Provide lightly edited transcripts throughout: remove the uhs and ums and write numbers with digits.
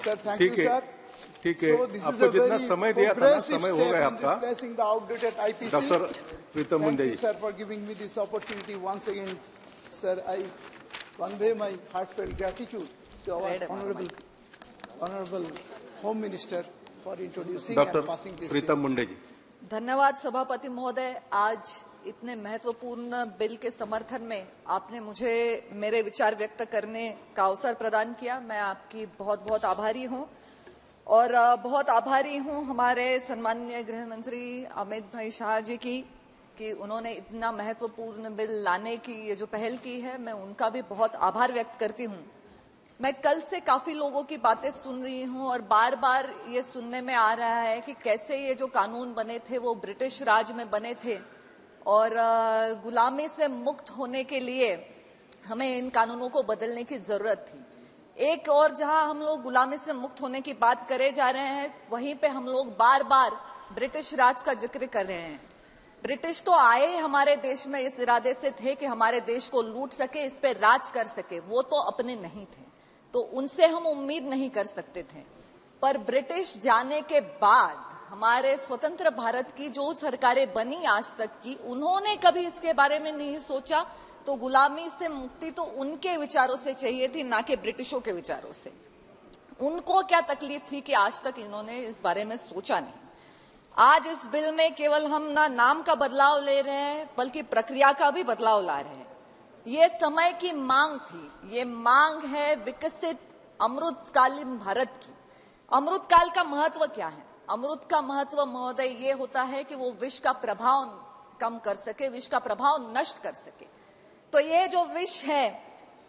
Sir, thank ठीक you, है, sir. ठीक है। So this is आपको a जितना very समय दिया था ना, progressive समय हो step गया in आपका। replacing the outdated IPC. Doctor Pritam Thank Munde you, ji. sir, for giving me this opportunity once again. Sir, I convey my heartfelt gratitude to our honorable Home Minister for introducing and doctor passing this Pritam bill. मुंडे जी। धन्यवाद सभापति महोदय। आज इतने महत्वपूर्ण bill के समर्थन में आपने मुझे मेरे विचार व्यक्त करने का अवसर प्रदान किया। मैं आपकी बहुत बहुत आभारी हूं और बहुत आभारी हूं हमारे सम्माननीय गृह मंत्री अमित भाई शाह जी की कि उन्होंने इतना महत्वपूर्ण बिल लाने की ये जो पहल की है, मैं उनका भी बहुत आभार व्यक्त करती हूं। मैं कल से काफी लोगों की बातें सुन रही हूं और बार बार ये सुनने में आ रहा है कि कैसे ये जो कानून बने थे वो ब्रिटिश राज में बने थे और गुलामी से मुक्त होने के लिए हमें इन कानूनों को बदलने की जरूरत थी। एक और जहां हम लोग गुलामी से मुक्त होने की बात करे जा रहे हैं, वहीं पे हम लोग बार बार ब्रिटिश राज का जिक्र कर रहे हैं। ब्रिटिश तो आए हमारे देश में इस इरादे से थे कि हमारे देश को लूट सके, इस पे राज कर सके, वो तो अपने नहीं थे, तो उनसे हम उम्मीद नहीं कर सकते थे। पर ब्रिटिश जाने के बाद हमारे स्वतंत्र भारत की जो सरकारें बनी आज तक की, उन्होंने कभी इसके बारे में नहीं सोचा। तो गुलामी से मुक्ति तो उनके विचारों से चाहिए थी, ना कि ब्रिटिशों के विचारों से। उनको क्या तकलीफ थी कि आज तक इन्होंने इस बारे में सोचा नहीं। आज इस बिल में केवल हम ना नाम का बदलाव ले रहे हैं, बल्कि प्रक्रिया का भी बदलाव ला रहे हैं। ये समय की मांग थी, ये मांग है विकसित अमृतकालीन भारत की। अमृतकाल का महत्व क्या है? अमृत का महत्व महोदय ये होता है कि वो विष का प्रभाव कम कर सके, विष का प्रभाव नष्ट कर सके। तो ये जो विष है,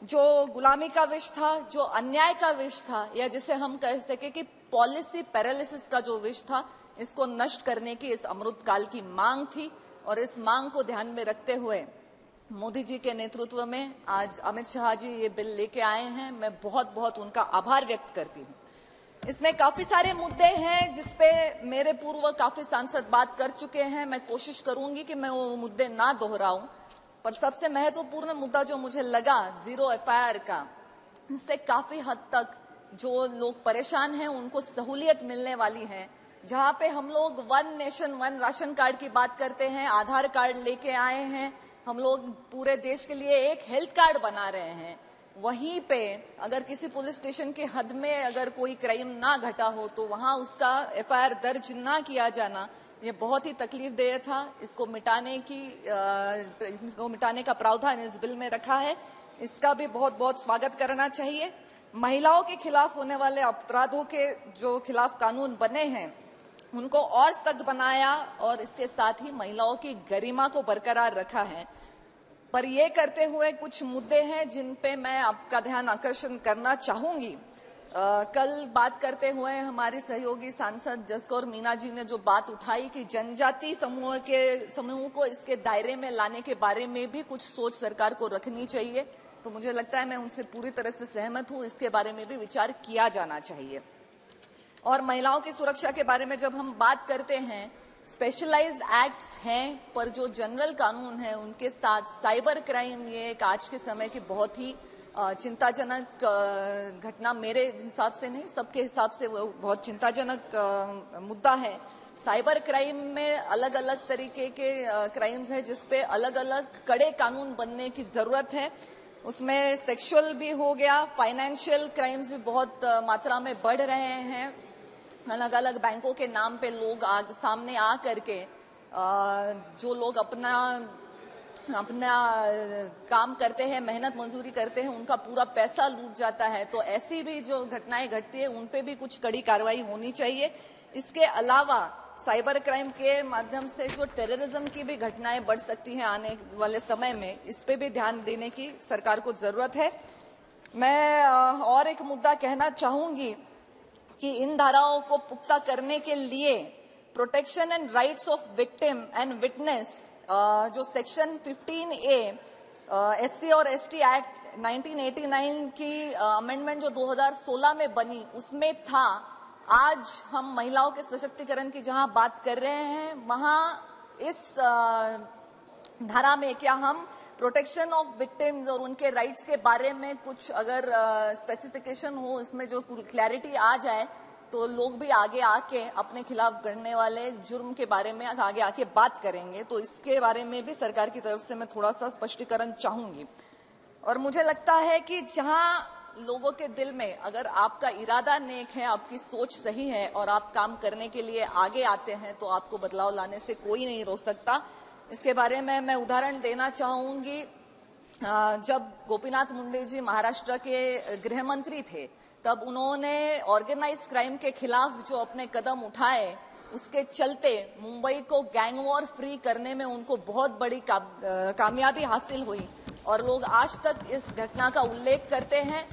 जो गुलामी का विष था, जो अन्याय का विष था, या जिसे हम कह सके कि पॉलिसी पैरालिसिस का जो विष था, इसको नष्ट करने की इस अमृतकाल की मांग थी। और इस मांग को ध्यान में रखते हुए मोदी जी के नेतृत्व में आज अमित शाह जी ये बिल लेके आए हैं। मैं बहुत बहुत उनका आभार व्यक्त करती हूँ। इसमें काफी सारे मुद्दे हैं जिसपे मेरे पूर्व काफी सांसद बात कर चुके हैं। मैं कोशिश करूंगी कि मैं वो मुद्दे ना दोहराऊं, पर सबसे महत्वपूर्ण मुद्दा जो मुझे लगा जीरो एफआईआर का, इससे काफी हद तक जो लोग परेशान हैं उनको सहूलियत मिलने वाली है। जहां पे हम लोग one nation one ration card की बात करते हैं, आधार कार्ड लेके आए हैं, हम लोग पूरे देश के लिए एक हेल्थ कार्ड बना रहे हैं। वहीं पे अगर किसी पुलिस स्टेशन के हद में अगर कोई क्राइम ना घटा हो तो वहां उसका एफआईआर दर्ज ना किया जाना, ये बहुत ही तकलीफदेह था। इसको मिटाने का प्रावधान इस बिल में रखा है। इसका भी बहुत बहुत स्वागत करना चाहिए। महिलाओं के खिलाफ होने वाले अपराधों के जो खिलाफ कानून बने हैं, उनको और सख्त बनाया और इसके साथ ही महिलाओं की गरिमा को बरकरार रखा है। पर ये करते हुए कुछ मुद्दे हैं जिन पे मैं आपका ध्यान आकर्षण करना चाहूंगी। कल बात करते हुए हमारी सहयोगी सांसद जसकौर मीना जी ने जो बात उठाई कि जनजाति समूह को इसके दायरे में लाने के बारे में भी कुछ सोच सरकार को रखनी चाहिए, तो मुझे लगता है मैं उनसे पूरी तरह से सहमत हूं। इसके बारे में भी विचार किया जाना चाहिए। और महिलाओं की सुरक्षा के बारे में जब हम बात करते हैं, स्पेशलाइज्ड एक्ट्स हैं, पर जो जनरल कानून है उनके साथ साइबर क्राइम ये एक आज के समय की बहुत ही चिंताजनक घटना, मेरे हिसाब से नहीं सबके हिसाब से वो बहुत चिंताजनक मुद्दा है। साइबर क्राइम में अलग अलग तरीके के क्राइम्स हैं जिसपे अलग अलग कड़े कानून बनने की जरूरत है। उसमें सेक्सुअल भी हो गया, फाइनेंशियल क्राइम्स भी बहुत मात्रा में बढ़ रहे हैं। अलग अलग बैंकों के नाम पे लोग सामने आ करके जो लोग अपना काम करते हैं, मेहनत मजदूरी करते हैं, उनका पूरा पैसा लूट जाता है। तो ऐसी भी जो घटनाएं घटती है उन पे भी कुछ कड़ी कार्रवाई होनी चाहिए। इसके अलावा साइबर क्राइम के माध्यम से जो टेररिज्म की भी घटनाएं बढ़ सकती हैं आने वाले समय में, इस पे भी ध्यान देने की सरकार को जरूरत है। मैं और एक मुद्दा कहना चाहूंगी कि इन धाराओं को पुख्ता करने के लिए protection and rights of victim and witness, जो सेक्शन 15A SC और ST एक्ट 1989 की अमेंडमेंट जो 2016 में बनी, उसमें था। आज हम महिलाओं के सशक्तिकरण की जहां बात कर रहे हैं, वहां इस धारा में क्या हम प्रोटेक्शन ऑफ विक्टिम्स और उनके राइट्स के बारे में कुछ अगर स्पेसिफिकेशन हो, इसमें जो क्लैरिटी आ जाए तो लोग भी आगे आके अपने खिलाफ करने वाले जुर्म के बारे में आगे आके बात करेंगे। तो इसके बारे में भी सरकार की तरफ से मैं थोड़ा सा स्पष्टीकरण चाहूंगी। और मुझे लगता है कि जहां लोगों के दिल में अगर आपका इरादा नेक है, आपकी सोच सही है और आप काम करने के लिए आगे आते हैं तो आपको बदलाव लाने से कोई नहीं रोक सकता। इसके बारे में मैं उदाहरण देना चाहूंगी। जब गोपीनाथ मुंडे जी महाराष्ट्र के गृह मंत्री थे तब उन्होंने ऑर्गेनाइज क्राइम के खिलाफ जो अपने कदम उठाए, उसके चलते मुंबई को गैंग वॉर फ्री करने में उनको बहुत बड़ी कामयाबी हासिल हुई और लोग आज तक इस घटना का उल्लेख करते हैं।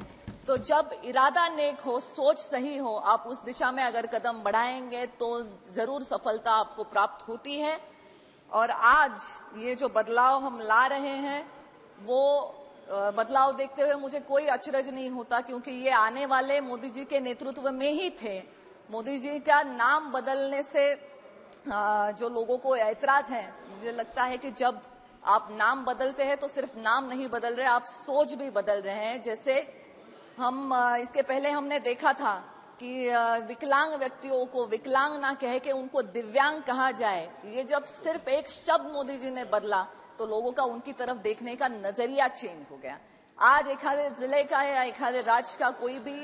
तो जब इरादा नेक हो, सोच सही हो, आप उस दिशा में अगर कदम बढ़ाएंगे तो जरूर सफलता आपको प्राप्त होती है। और आज ये जो बदलाव हम ला रहे हैं वो बदलाव देखते हुए मुझे कोई अचरज नहीं होता, क्योंकि ये आने वाले मोदी जी के नेतृत्व में ही थे। मोदी जी का नाम बदलने से जो लोगों को ऐतराज है, मुझे लगता है कि जब आप नाम बदलते हैं तो सिर्फ नाम नहीं बदल रहे, आप सोच भी बदल रहे हैं। जैसे हम इसके पहले हमने देखा था कि विकलांग व्यक्तियों को विकलांग ना कह के उनको दिव्यांग कहा जाए। ये जब सिर्फ एक शब्द मोदी जी ने बदला तो लोगों का उनकी तरफ देखने का नजरिया चेंज हो गया। आज एक जिले का या एक राज्य का कोई भी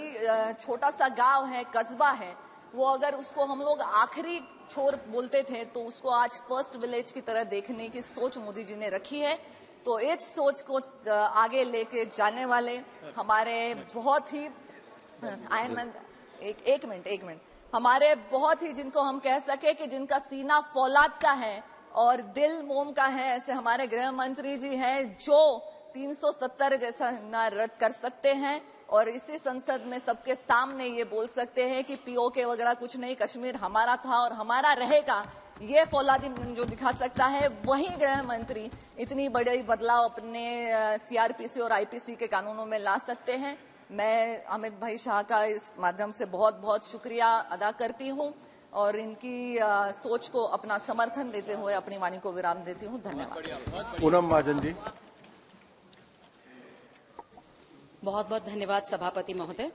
छोटा सा गांव है, कस्बा है, वो अगर उसको हम लोग आखिरी छोर बोलते थे तो उसको आज फर्स्ट विलेज की तरह देखने की सोच मोदी जी ने रखी है। तो इस सोच को आगे लेके जाने वाले हमारे बहुत ही एक मिनट हमारे बहुत ही, जिनको हम कह सके कि जिनका सीना फौलाद का है और दिल मोम का है, ऐसे हमारे गृह मंत्री जी हैं जो 370 जैसा ना रद्द कर सकते हैं और इसी संसद में सबके सामने ये बोल सकते हैं कि पीओके वगैरह कुछ नहीं, कश्मीर हमारा था और हमारा रहेगा। ये फौलादी जो दिखा सकता है वही गृह मंत्री इतनी बड़ी बदलाव अपने सीआरपीसी और आईपीसी के कानूनों में ला सकते हैं। मैं अमित भाई शाह का इस माध्यम से बहुत बहुत शुक्रिया अदा करती हूँ और इनकी सोच को अपना समर्थन देते हुए अपनी वाणी को विराम देती हूँ। धन्यवाद। पूनम महाजन जी। बहुत बहुत धन्यवाद सभापति महोदय।